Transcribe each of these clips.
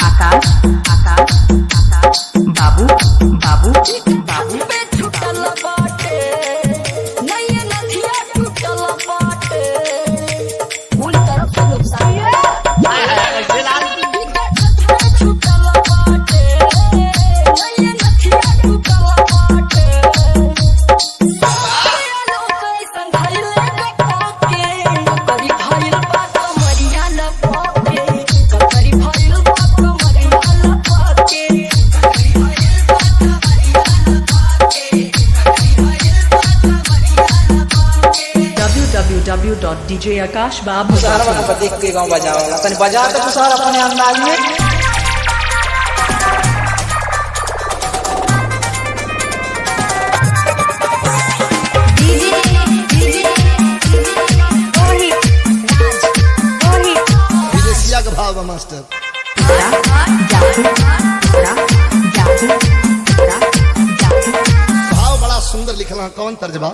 आकाश आकाश आकाश बाबू बाबू बाबू छुटल बाटे नैया नथिया टूटल बाटे फूल तरफ से नुकसान छुटल बाटे नैया नथिया टूटल बाटे संघाइले के करी भइल बात मरिया न पाके करी भइल बात मरिया न पाके www.djakashbabu सारा को देख के गाँव बजाओ तनी बजा तो सारा अपने अंदाज में। विदेशिया के भाव बा मास्टर। भाव बड़ा सुंदर लिखला कौन तर्जबा।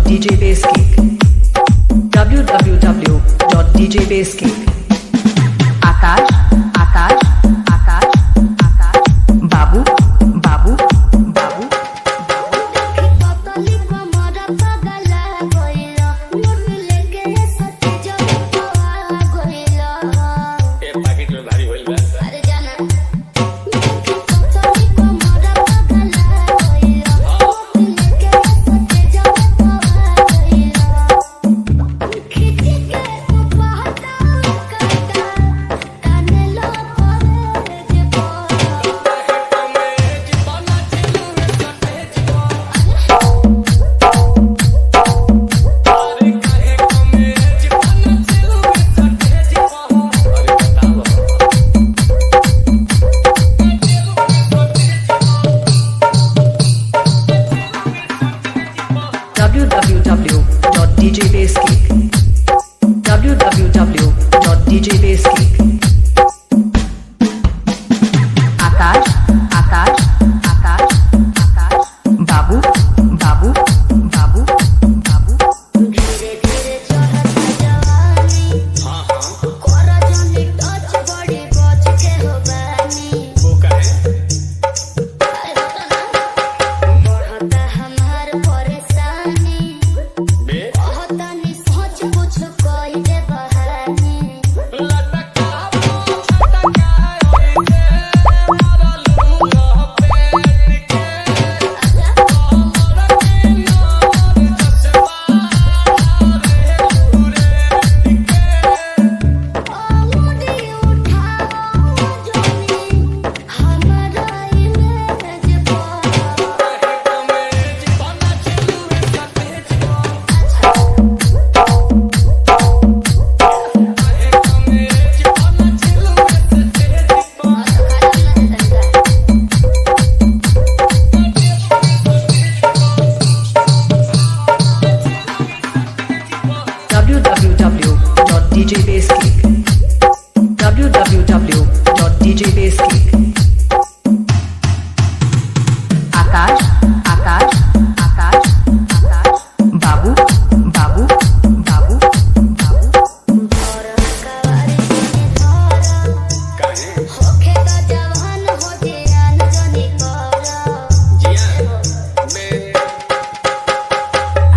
www.djbasekick www.djbasekick आकाश आकाश आकाश आकाश बाबू बाबू बाबू पतली कमर पगला गइला मुर्ग लेके सती जब पवा गइला ए पैकेट में भारी होइल बा अरे जाना पतली कमर पगला गइला मुर्ग लेके सती जब पवा गइला खिच के पहाटा काटा ताने लो करे जे www.djbasekick www.djbasekick आकाश आकाश आकाश आकाश बाबू बाबू बाबू बाबू धीरे धीरे चढ़त जवानी हां हां कोरा जनी टच बड़ी बच के हो बानी वो कहे बढ़ता हमार परेशानी बे कहता नहीं सोच कुछ कोई दे बहानी लटका छटका ओए से मारा लूंगा पेट के हमरा के नार जसबा रे पूरे टिके मुड़ी उठाओ जनी हमारा इमेज पर www.djbasekick www.djbasekick आकाश आकाश आकाश आकाश बाबू बाबू बाबू बाबू कवारी में धरा काहे होखे का जवान हो जियान जनी करा जिया मैं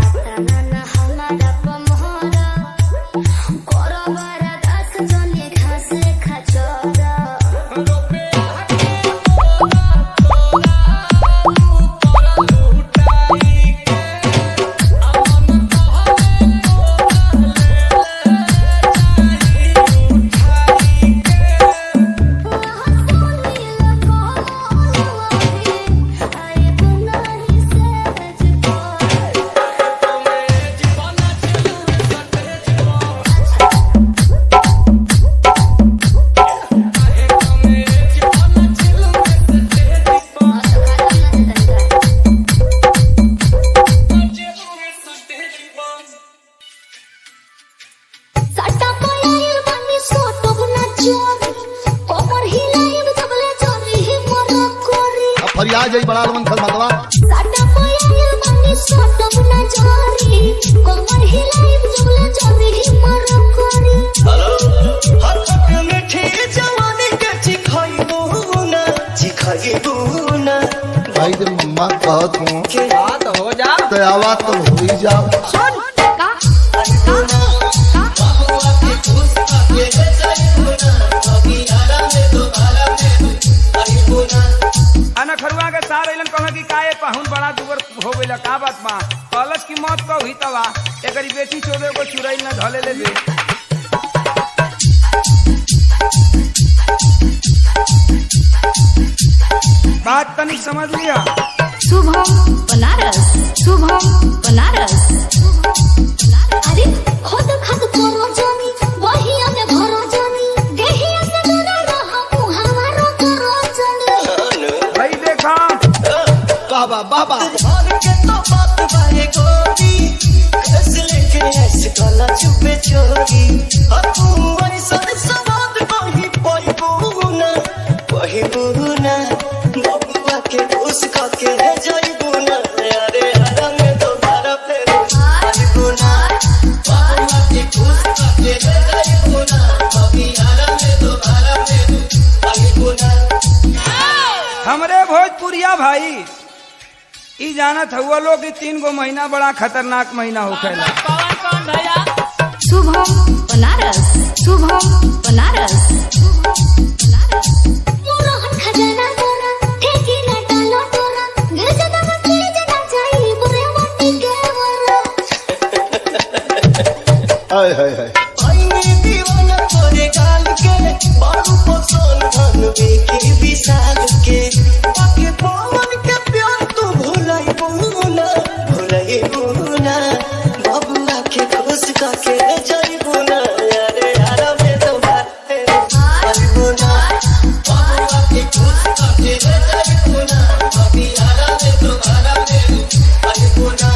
आताना हमारा पमहरा कोरबारा दास जनी घास खचरा रोपे हके तोरा तोरा ऊपर लुटाई के अमन कहले तोरा ले जाई उठाई के आए बुनाही से सटा पयाइल बनी सोटब ना चोरी कोमर हिलाइब जबले चोरी ही मोर कोरी अब फरियाद जाई बड़ा मन खल मतवा सटा पयाइल बनी सोटब ना चोरी कोमर हिलाइब जबले चोरी ही मोर कोरी हटक मीठी जवानी के चिखाइबू ना भाई जब मम्मा कहत हूँ बात हो जा तो आवाज तो हो ही जा बाबुआ के खुश के जाइबू ना अभी आरा में दोबारा में आइबू ना अना खरुआ के सार अइलन कहला कि काहे पाहुन बड़ा दुबर हो गइला का बात बा कलश की मौत को हुई तवा एकरी बेटी चोदे को चुराइल ना धले ले बे बात तनी समझ लिया शुभम बनारस शुभम बनारस अरे खुद खद करो जानी वही हमें भरो जानी देहिया से डरा रहा हूँ हमारो करो जानी भाई देखा बाबा बाबा और के तो बात बाहे गोरी कस लेके ऐसे काला छुपे चोरी तू ऐसा सवाद कोई पाइबू ना बबुआ के खुश के जाइबू ना अरे हरा में दोबारा फेर भोजपुरिया भाई ई जानत हुआ लोग कि 3 गो महीना बड़ा खतरनाक महीना होखेला। शुभम बनारस, शुभम बनारस, मोरहन खजाना तोरा ठेकी ना डालो तोरा गिर जाता मैं तेज ना चाहिए बुरे मोटी के वरा हाय हाय हाय आईने दीवाना तोरे गाल के बारू पसंद धन बेके विशाल के बाकी पवन के प्यार तू भुलाई बुना बाबुआ के खुश करके जाई बुना यारे यारा में तो आई बुना बाबुआ के खुश करके जाई बुना बाबी यारा में तो आई बुना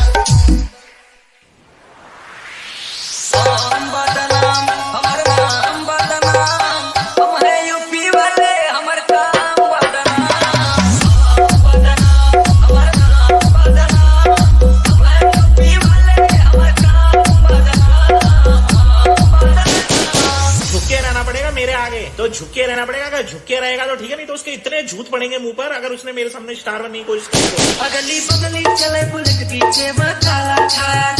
नाम बदनाम हमर नाम बदनाम हमारे यूपी वाले हमर काम बदनाम बदनाम हमर नाम बदनाम हमारे यूपी वाले हमर काम बदनाम। झुके रहना पड़ेगा मेरे आगे, तो झुके रहना पड़ेगा। अगर झुके रहेगा तो ठीक है, नहीं तो उसके इतने झूठ पड़ेंगे मुंह पर अगर उसने मेरे सामने स्टार बनने की कोशिश की तो। अगली बगली चले बुलेट पीछे बकाला छाया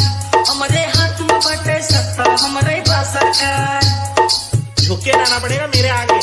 हमारे हाथ में बटे सत्ता हमारे पास है। झुके रहना पड़ेगा मेरे आगे।